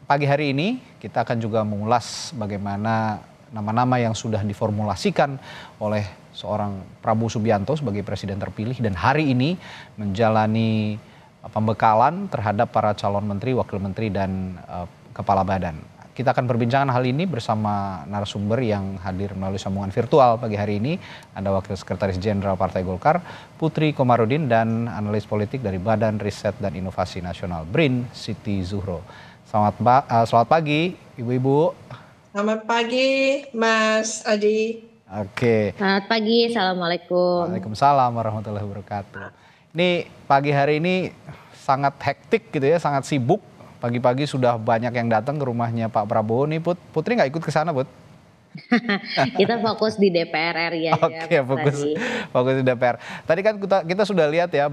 pagi hari ini kita akan juga mengulas bagaimana nama-nama yang sudah diformulasikan oleh seorang Prabowo Subianto sebagai presiden terpilih dan hari ini menjalani pembekalan terhadap para calon menteri, wakil menteri dan kepala badan. Kita akan perbincangan hal ini bersama narasumber yang hadir melalui sambungan virtual pagi hari ini. Ada Wakil Sekretaris Jenderal Partai Golkar, Putri Komarudin, dan analis politik dari Badan Riset dan Inovasi Nasional BRIN, Siti Zuhro. Selamat pagi, Ibu-ibu. Selamat pagi, Mas Adi. Oke. Selamat pagi, Assalamualaikum. Waalaikumsalam warahmatullahi wabarakatuh. Ini pagi hari ini sangat hektik gitu ya, sangat sibuk. Pagi-pagi sudah banyak yang datang ke rumahnya Pak Prabowo nih, Putri nggak ikut ke sana, Put? Kita fokus di DPR RI aja. Oke, fokus di DPR. Tadi kan kita sudah lihat ya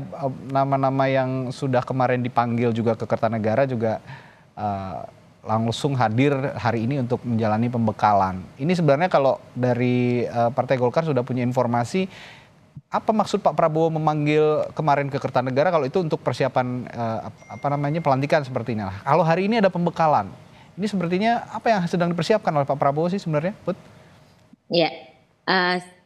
nama-nama yang sudah kemarin dipanggil juga ke Kertanegara juga langsung hadir hari ini untuk menjalani pembekalan. Ini sebenarnya kalau dari Partai Golkar sudah punya informasi, apa maksud Pak Prabowo memanggil kemarin ke Kertanegara kalau itu untuk persiapan pelantikan sepertinya. Kalau hari ini ada pembekalan, ini sepertinya apa yang sedang dipersiapkan oleh Pak Prabowo sih sebenarnya, Put? Ya,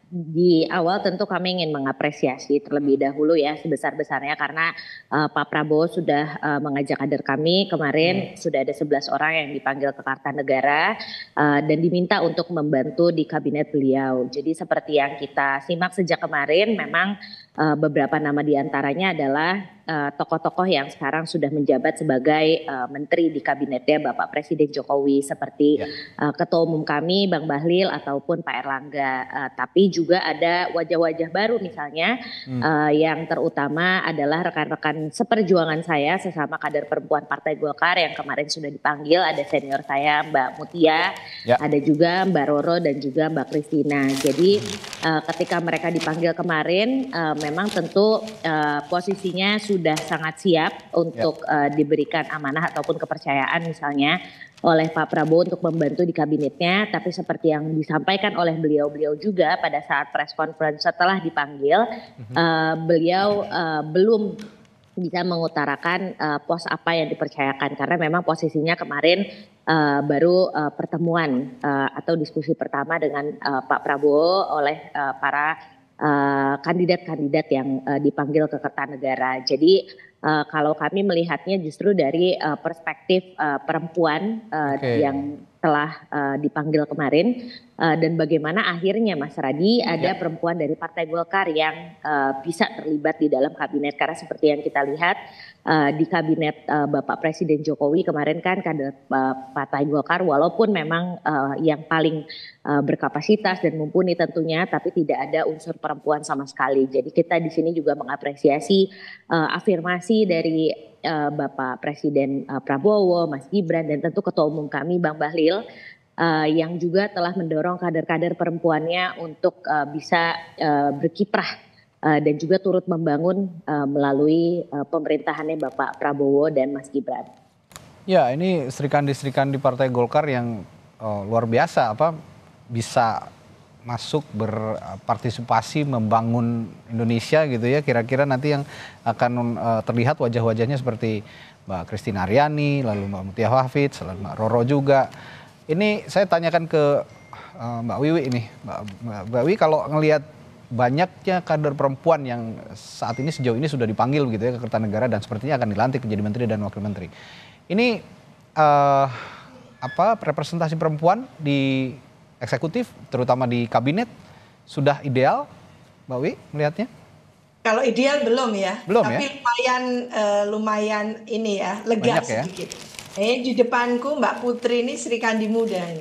di awal tentu kami ingin mengapresiasi terlebih dahulu ya sebesar-besarnya karena Pak Prabowo sudah mengajak kader kami kemarin sudah ada 11 orang yang dipanggil ke Kartanegara dan diminta untuk membantu di kabinet beliau. Jadi seperti yang kita simak sejak kemarin memang beberapa nama diantaranya adalah tokoh-tokoh yang sekarang sudah menjabat sebagai menteri di kabinetnya Bapak Presiden Jokowi seperti Ketua Umum kami Bang Bahlil ataupun Pak Erlangga. Tapi juga ada wajah-wajah baru misalnya yang terutama adalah rekan-rekan seperjuangan saya sesama kader perempuan Partai Golkar yang kemarin sudah dipanggil. Ada senior saya Mbak Mutia, ada juga Mbak Roro dan juga Mbak Kristina. Jadi ketika mereka dipanggil kemarin memang tentu posisinya sudah sangat siap untuk diberikan amanah ataupun kepercayaan misalnya oleh Pak Prabowo untuk membantu di kabinetnya. Tapi seperti yang disampaikan oleh beliau juga pada saat press conference setelah dipanggil, beliau belum bisa mengutarakan pos apa yang dipercayakan karena memang posisinya kemarin baru pertemuan atau diskusi pertama dengan Pak Prabowo oleh para kandidat-kandidat yang dipanggil ke Kertanegara. Jadi kalau kami melihatnya justru dari perspektif perempuan yang telah dipanggil kemarin dan bagaimana akhirnya Mas Radi ada perempuan dari Partai Golkar yang bisa terlibat di dalam kabinet karena seperti yang kita lihat di kabinet Bapak Presiden Jokowi kemarin kan kader Partai Golkar walaupun memang yang paling berkapasitas dan mumpuni tentunya tapi tidak ada unsur perempuan sama sekali. Jadi kita di sini juga mengapresiasi afirmasi dari Bapak Presiden Prabowo, Mas Gibran dan tentu Ketua Umum kami Bang Bahlil yang juga telah mendorong kader-kader perempuannya untuk bisa berkiprah dan juga turut membangun melalui pemerintahannya Bapak Prabowo dan Mas Gibran. Ya, ini serikandi-serikandi Partai Golkar yang luar biasa bisa masuk berpartisipasi membangun Indonesia gitu ya. Kira-kira nanti yang akan terlihat wajah-wajahnya seperti Mbak Kristina Aryani, lalu Mbak Mutia Hafid, lalu Mbak Roro juga. Ini saya tanyakan ke Mbak Wiwi ini. Mbak Wiwi kalau ngelihat banyaknya kader perempuan yang saat ini sejauh ini sudah dipanggil gitu ya ke Kertanegara dan sepertinya akan dilantik menjadi menteri dan wakil menteri. Ini representasi perempuan di eksekutif terutama di kabinet sudah ideal, Mbak Wi melihatnya? Kalau ideal belum ya, tapi lumayan ini ya lega banyak sedikit. Di depanku Mbak Putri ini Serikandi muda ya.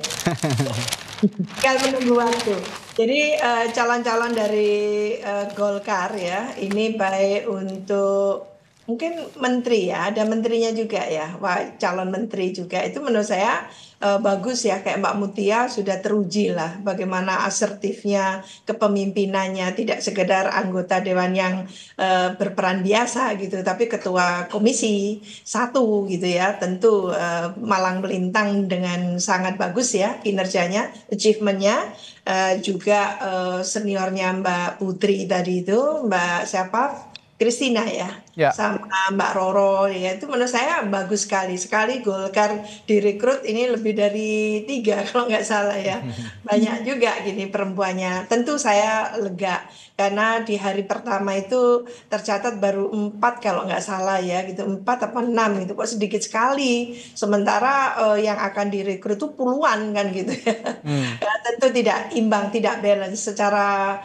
Tinggal menunggu waktu. Jadi calon-calon dari Golkar ya ini baik untuk mungkin menteri ya, ada menterinya juga ya, calon menteri juga itu menurut saya bagus ya, kayak Mbak Mutia sudah teruji lah bagaimana asertifnya, kepemimpinannya, tidak sekedar anggota dewan yang berperan biasa gitu, tapi ketua komisi 1 gitu ya, tentu malang melintang dengan sangat bagus ya kinerjanya, achievementnya, juga seniornya Mbak Putri tadi itu, Mbak siapa? Kristina ya, Ya. sama Mbak Roro ya, itu menurut saya bagus sekali. Sekali Golkar direkrut ini lebih dari 3 kalau nggak salah ya. Banyak juga gini perempuannya. Tentu saya lega karena di hari pertama itu tercatat baru 4 kalau nggak salah ya gitu, 4 apa 6 gitu, kok sedikit sekali. Sementara yang akan direkrut itu puluhan kan gitu ya. Ya, tentu tidak imbang, tidak balance secara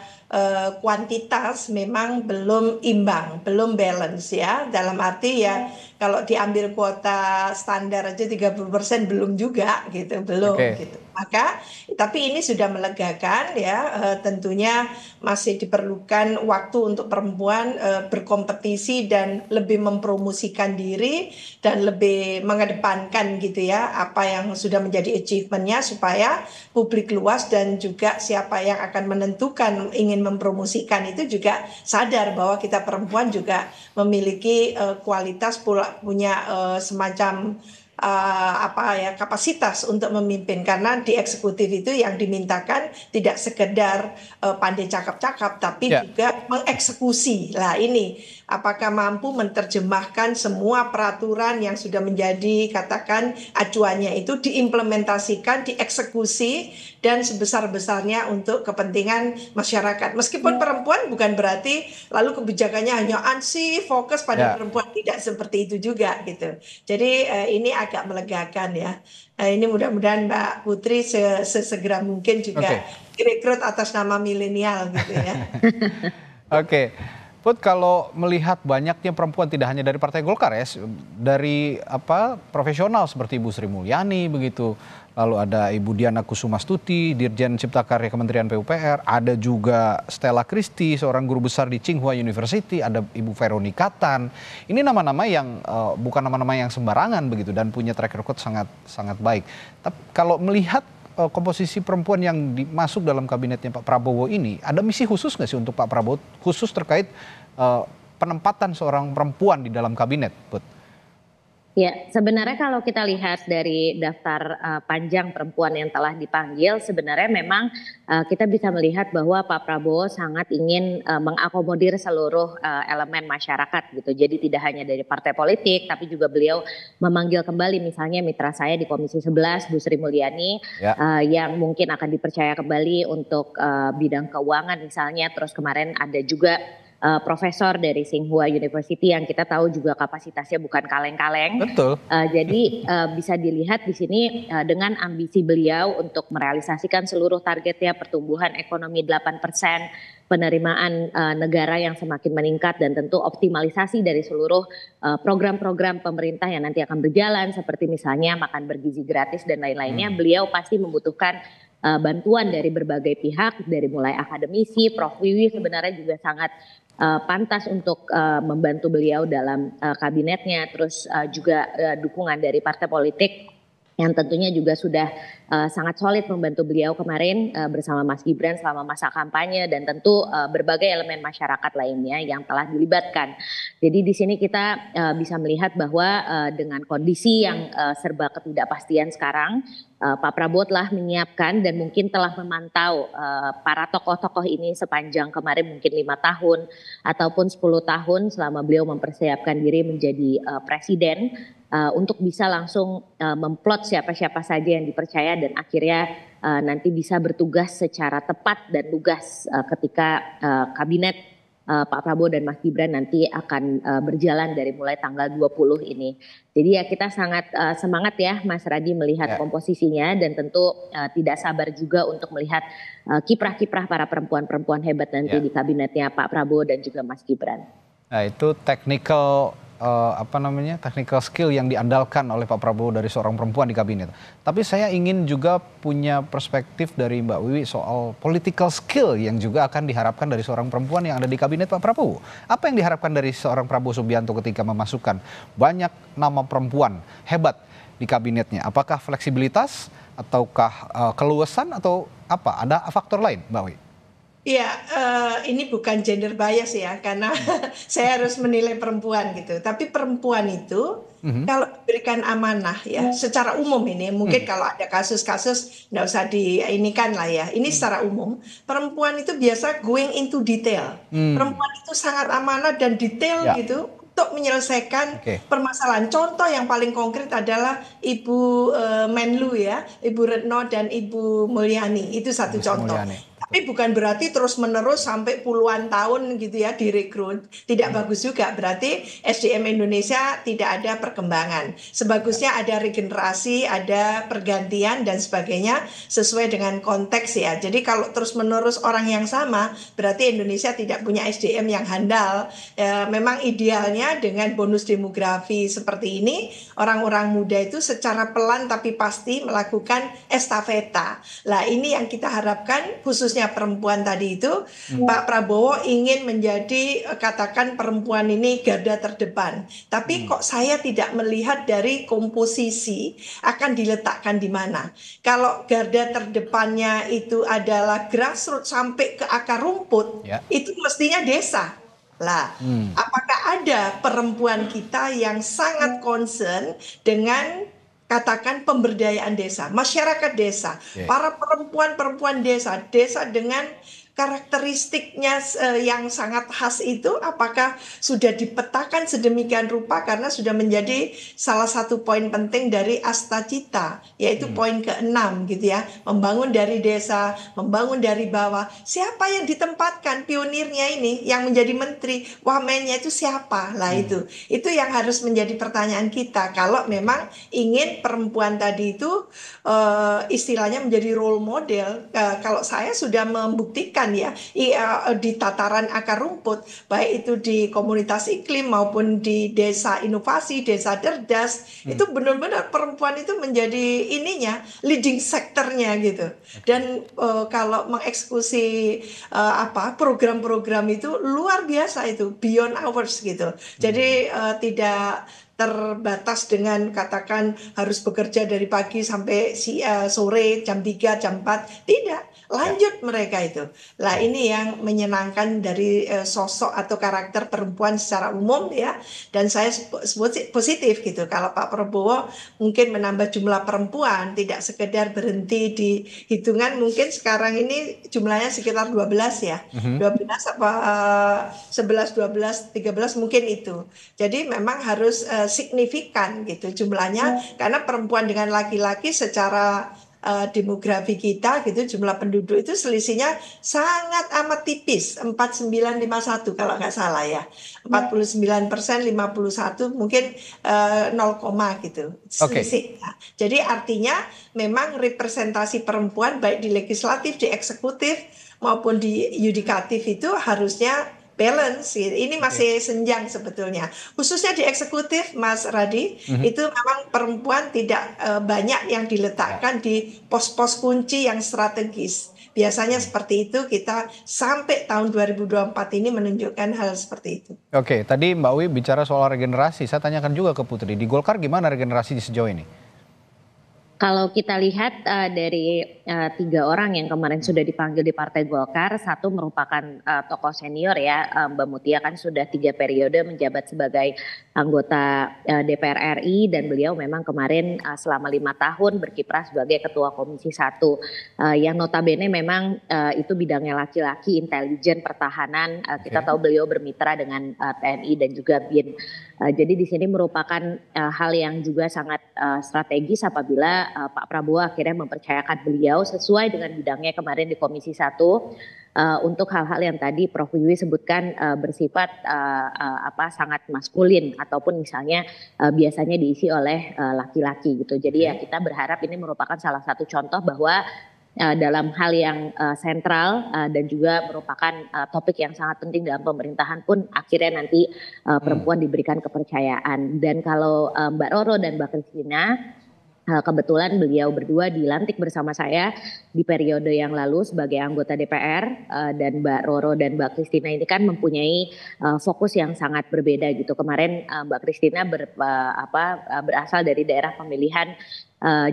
kuantitas memang belum imbang, belum balance ya. Dalam arti ya kalau diambil kuota standar aja 30% belum juga gitu, belum Oke. gitu. Maka tapi ini sudah melegakan ya, tentunya masih diperlukan waktu untuk perempuan berkompetisi dan lebih mempromosikan diri dan lebih mengedepankan gitu ya apa yang sudah menjadi achievementnya supaya publik luas dan juga siapa yang akan menentukan ingin mempromosikan itu juga sadar bahwa kita perempuan juga memiliki kualitas punya semacam apa ya kapasitas untuk memimpin, karena di eksekutif itu yang dimintakan tidak sekedar pandai cakap-cakap tapi Ya. juga mengeksekusi. Lah ini apakah mampu menerjemahkan semua peraturan yang sudah menjadi katakan acuannya itu diimplementasikan, dieksekusi dan sebesar-besarnya untuk kepentingan masyarakat. Meskipun perempuan bukan berarti lalu kebijakannya hanya ansih fokus pada Ya. perempuan, tidak seperti itu juga gitu. Jadi ini agak melegakan ya. Ini mudah-mudahan Mbak Putri sesegera mungkin juga direkrut atas nama milenial gitu ya. Oke, Put, kalau melihat banyaknya perempuan tidak hanya dari Partai Golkar ya, dari profesional seperti Ibu Sri Mulyani begitu, lalu ada Ibu Diana Kusumastuti, Dirjen Cipta Karya Kementerian PUPR, ada juga Stella Christy, seorang guru besar di Tsinghua University, ada Ibu Veronica Tan. Ini nama-nama yang bukan nama-nama yang sembarangan begitu dan punya track record sangat sangat baik. Tapi kalau melihat komposisi perempuan yang masuk dalam kabinetnya Pak Prabowo ini, ada misi khusus nggak sih untuk Pak Prabowo, khusus terkait penempatan seorang perempuan di dalam kabinet, Put? Ya, sebenarnya kalau kita lihat dari daftar panjang perempuan yang telah dipanggil, sebenarnya memang kita bisa melihat bahwa Pak Prabowo sangat ingin mengakomodir seluruh elemen masyarakat gitu. Jadi tidak hanya dari partai politik, tapi juga beliau memanggil kembali misalnya mitra saya di Komisi 11, Bu Sri Mulyani, yang mungkin akan dipercaya kembali untuk bidang keuangan misalnya. Terus kemarin ada juga profesor dari Tsinghua University yang kita tahu juga kapasitasnya bukan kaleng-kaleng. Betul. Jadi bisa dilihat di sini dengan ambisi beliau untuk merealisasikan seluruh targetnya, pertumbuhan ekonomi 8%, penerimaan negara yang semakin meningkat, dan tentu optimalisasi dari seluruh program-program pemerintah yang nanti akan berjalan seperti misalnya makan bergizi gratis dan lain-lainnya. Beliau pasti membutuhkan bantuan dari berbagai pihak, dari mulai akademisi. Prof. Wiwi sebenarnya juga sangat pantas untuk membantu beliau dalam kabinetnya, terus juga dukungan dari partai politik yang tentunya juga sudah sangat solid membantu beliau kemarin bersama Mas Gibran selama masa kampanye, dan tentu berbagai elemen masyarakat lainnya yang telah dilibatkan. Jadi di sini kita bisa melihat bahwa dengan kondisi yang serba ketidakpastian sekarang, Pak Prabowo telah menyiapkan dan mungkin telah memantau para tokoh-tokoh ini sepanjang kemarin mungkin 5 tahun ataupun 10 tahun selama beliau mempersiapkan diri menjadi presiden, untuk bisa langsung memplot siapa-siapa saja yang dipercaya dan akhirnya nanti bisa bertugas secara tepat dan lugas ketika kabinet Pak Prabowo dan Mas Gibran nanti akan berjalan dari mulai tanggal 20 ini. Jadi ya kita sangat semangat ya Mas Radi melihat komposisinya, dan tentu tidak sabar juga untuk melihat kiprah-kiprah para perempuan-perempuan hebat nanti di kabinetnya Pak Prabowo dan juga Mas Gibran. Nah, itu technical technical skill yang diandalkan oleh Pak Prabowo dari seorang perempuan di kabinet. Tapi saya ingin juga punya perspektif dari Mbak Wiwi soal political skill yang juga akan diharapkan dari seorang perempuan yang ada di kabinet Pak Prabowo. Apa yang diharapkan dari seorang Prabowo Subianto ketika memasukkan banyak nama perempuan hebat di kabinetnya? Apakah fleksibilitas ataukah keluasan atau apa? Ada faktor lain, Mbak Wiwi? Iya, ini bukan gender bias ya, karena saya harus menilai perempuan gitu. Tapi perempuan itu Mhm. kalau diberikan amanah ya, secara umum ini, mungkin Hmm. kalau ada kasus-kasus nggak usah di ini kan lah ya. Ini secara umum, perempuan itu biasa going into detail. Hmm. Perempuan itu sangat amanah dan detail Ya, gitu untuk menyelesaikan oke. permasalahan. Contoh yang paling konkret adalah Ibu Menlu ya, Ibu Retno dan Ibu Mulyani. Itu satu Ibu Sri contoh. Mulyani, betul. Tapi bukan berarti terus-menerus sampai puluhan tahun gitu ya direkrut. Tidak bagus juga. Berarti SDM Indonesia tidak ada perkembangan. Ya. Sebagusnya ada regenerasi, ada pergantian dan sebagainya sesuai dengan konteks ya. Jadi kalau terus-menerus orang yang sama, berarti Indonesia tidak punya SDM yang handal. Memang idealnya dengan bonus demografi seperti ini, orang-orang muda itu secara pelan tapi pasti melakukan estafeta. Lah ini yang kita harapkan khususnya perempuan tadi itu Pak Prabowo ingin menjadi katakan perempuan ini garda terdepan. Tapi kok saya tidak melihat dari komposisi akan diletakkan di mana. Kalau garda terdepannya itu adalah grassroots sampai ke akar rumput, Ya. itu mestinya desa. Lah, Hmm. apakah ada perempuan kita yang sangat concern dengan katakan pemberdayaan desa, masyarakat desa, Oke. para perempuan-perempuan desa, desa dengan karakteristiknya yang sangat khas itu apakah sudah dipetakan sedemikian rupa karena sudah menjadi salah satu poin penting dari Asta Cita, yaitu poin ke-6 gitu ya, membangun dari desa, membangun dari bawah. Siapa yang ditempatkan pionirnya ini yang menjadi menteri, wamennya itu siapa? Lah itu yang harus menjadi pertanyaan kita kalau memang ingin perempuan tadi itu istilahnya menjadi role model. Kalau saya sudah membuktikan ya di tataran akar rumput, baik itu di komunitas iklim maupun di desa inovasi, desa cerdas, itu benar-benar perempuan itu menjadi ininya leading sektornya gitu. Dan kalau mengeksekusi program-program itu luar biasa itu beyond hours gitu. Jadi tidak terbatas dengan katakan harus bekerja dari pagi sampai sore jam 3 jam 4 tidak Ya. lanjut mereka itu lah. Oke. Ini yang menyenangkan dari sosok atau karakter perempuan secara umum ya, dan saya sebut positif gitu kalau Pak Prabowo mungkin menambah jumlah perempuan, tidak sekedar berhenti di hitungan mungkin sekarang ini jumlahnya sekitar 12 ya, 12 apa 11 12 13 mungkin itu. Jadi memang harus signifikan gitu jumlahnya karena perempuan dengan laki-laki secara demografi kita gitu jumlah penduduk itu selisihnya sangat amat tipis 4951 kalau nggak salah ya, 49% 51 mungkin 0, gitu Oke. selisih. Nah, jadi artinya memang representasi perempuan baik di legislatif, di eksekutif maupun di yudikatif itu harusnya balance gitu. Ini Oke. masih senjang sebetulnya. Khususnya di eksekutif, Mas Radi, itu memang perempuan tidak banyak yang diletakkan di pos-pos kunci yang strategis. Biasanya seperti itu, kita sampai tahun 2024 ini menunjukkan hal seperti itu. Oke, tadi Mbak Uwi bicara soal regenerasi. Saya tanyakan juga ke Putri, di Golkar gimana regenerasi sejauh ini? Kalau kita lihat dari 3 orang yang kemarin sudah dipanggil di Partai Golkar, satu merupakan tokoh senior ya, Mbak Mutia kan sudah 3 periode menjabat sebagai anggota DPR RI dan beliau memang kemarin selama 5 tahun berkiprah sebagai Ketua Komisi 1 yang notabene memang itu bidangnya laki-laki, intelijen, pertahanan. Kita tahu beliau bermitra dengan TNI dan juga BIN. Jadi di sini merupakan hal yang juga sangat strategis apabila Pak Prabowo akhirnya mempercayakan beliau sesuai dengan bidangnya kemarin di Komisi 1 untuk hal-hal yang tadi Prof Wiwi sebutkan bersifat sangat maskulin ataupun misalnya biasanya diisi oleh laki-laki gitu. Jadi ya kita berharap ini merupakan salah satu contoh bahwa dalam hal yang sentral dan juga merupakan topik yang sangat penting dalam pemerintahan pun akhirnya nanti perempuan diberikan kepercayaan. Dan kalau Mbak Roro dan Mbak Kristina Kebetulan beliau berdua dilantik bersama saya di periode yang lalu sebagai anggota DPR, dan Mbak Roro dan Mbak Christina ini kan mempunyai fokus yang sangat berbeda gitu. Kemarin Mbak Christina berasal dari daerah pemilihan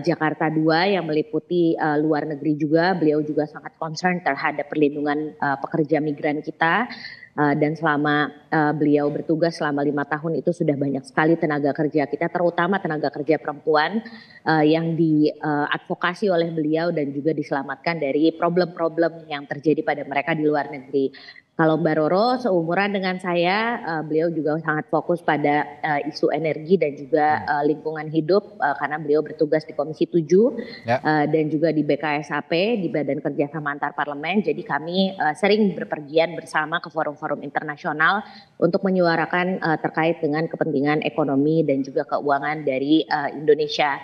Jakarta 2 yang meliputi luar negeri juga. Beliau juga sangat concern terhadap perlindungan pekerja migran kita. Dan selama beliau bertugas selama 5 tahun itu sudah banyak sekali tenaga kerja kita, terutama tenaga kerja perempuan yang diadvokasi oleh beliau dan juga diselamatkan dari problem-problem yang terjadi pada mereka di luar negeri. Kalau Mbak Roro seumuran dengan saya, beliau juga sangat fokus pada isu energi dan juga lingkungan hidup karena beliau bertugas di Komisi 7 dan juga di BKSAP, di Badan Kerjasama Antar Parlemen. Jadi kami sering berpergian bersama ke forum-forum internasional untuk menyuarakan terkait dengan kepentingan ekonomi dan juga keuangan dari Indonesia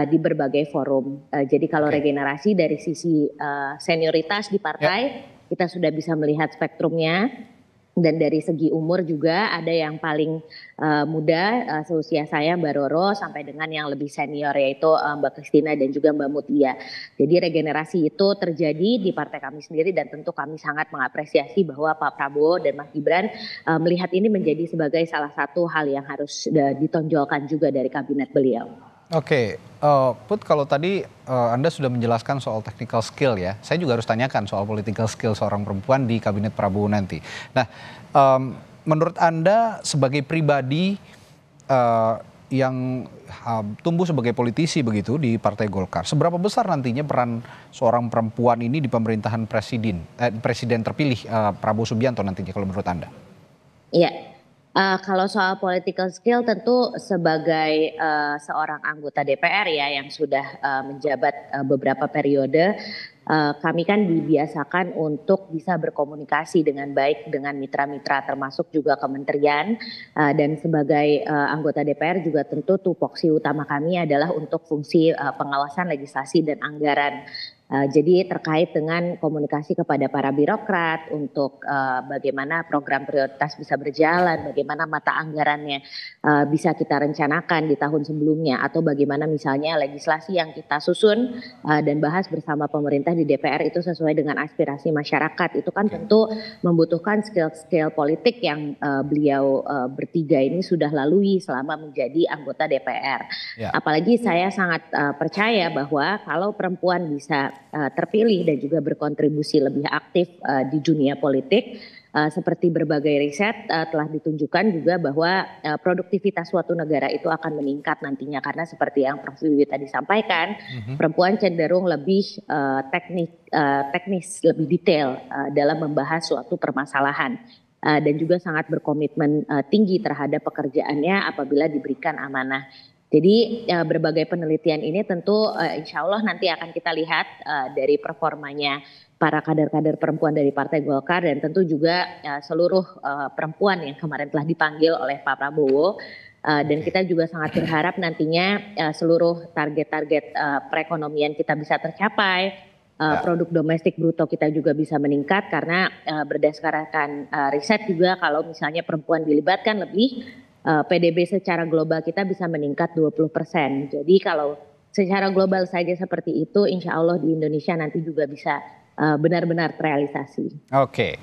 di berbagai forum. Jadi kalau regenerasi dari sisi senioritas di partai, kita sudah bisa melihat spektrumnya, dan dari segi umur juga ada yang paling muda seusia saya Mbak Roro sampai dengan yang lebih senior yaitu Mbak Christina dan juga Mbak Mutia. Jadi regenerasi itu terjadi di partai kami sendiri dan tentu kami sangat mengapresiasi bahwa Pak Prabowo dan Mas Gibran melihat ini menjadi sebagai salah satu hal yang harus ditonjolkan juga dari kabinet beliau. Oke, Put, kalau tadi Anda sudah menjelaskan soal technical skill ya, saya juga harus tanyakan soal political skill seorang perempuan di kabinet Prabowo nanti. Nah, menurut Anda sebagai pribadi yang tumbuh sebagai politisi begitu di Partai Golkar, seberapa besar nantinya peran seorang perempuan ini di pemerintahan presiden terpilih Prabowo Subianto nantinya kalau menurut Anda? Iya. Kalau soal political skill tentu sebagai seorang anggota DPR ya yang sudah menjabat beberapa periode, kami kan dibiasakan untuk bisa berkomunikasi dengan baik dengan mitra-mitra termasuk juga kementerian, dan sebagai anggota DPR juga tentu tupoksi utama kami adalah untuk fungsi pengawasan legislasi dan anggaran. Jadi terkait dengan komunikasi kepada para birokrat untuk bagaimana program prioritas bisa berjalan, bagaimana mata anggarannya bisa kita rencanakan di tahun sebelumnya, atau bagaimana misalnya legislasi yang kita susun dan bahas bersama pemerintah di DPR itu sesuai dengan aspirasi masyarakat. Itu kan tentu membutuhkan skill-skill politik yang beliau bertiga ini sudah lalui selama menjadi anggota DPR. Apalagi saya sangat percaya bahwa kalau perempuan bisa terpilih dan juga berkontribusi lebih aktif di dunia politik, seperti berbagai riset telah ditunjukkan juga bahwa produktivitas suatu negara itu akan meningkat nantinya, karena seperti yang Prof. Wiwi tadi sampaikan, perempuan cenderung lebih teknis, lebih detail dalam membahas suatu permasalahan. Dan juga sangat berkomitmen tinggi terhadap pekerjaannya apabila diberikan amanah. Jadi berbagai penelitian ini tentu insya Allah nanti akan kita lihat dari performanya para kader-kader perempuan dari Partai Golkar, dan tentu juga seluruh perempuan yang kemarin telah dipanggil oleh Pak Prabowo. Dan kita juga sangat berharap nantinya seluruh target-target perekonomian kita bisa tercapai. Produk domestik bruto kita juga bisa meningkat, karena berdasarkan riset juga kalau misalnya perempuan dilibatkan lebih, PDB secara global kita bisa meningkat 20%. Jadi kalau secara global saja seperti itu, insya Allah di Indonesia nanti juga bisa benar-benar terrealisasi. Oke.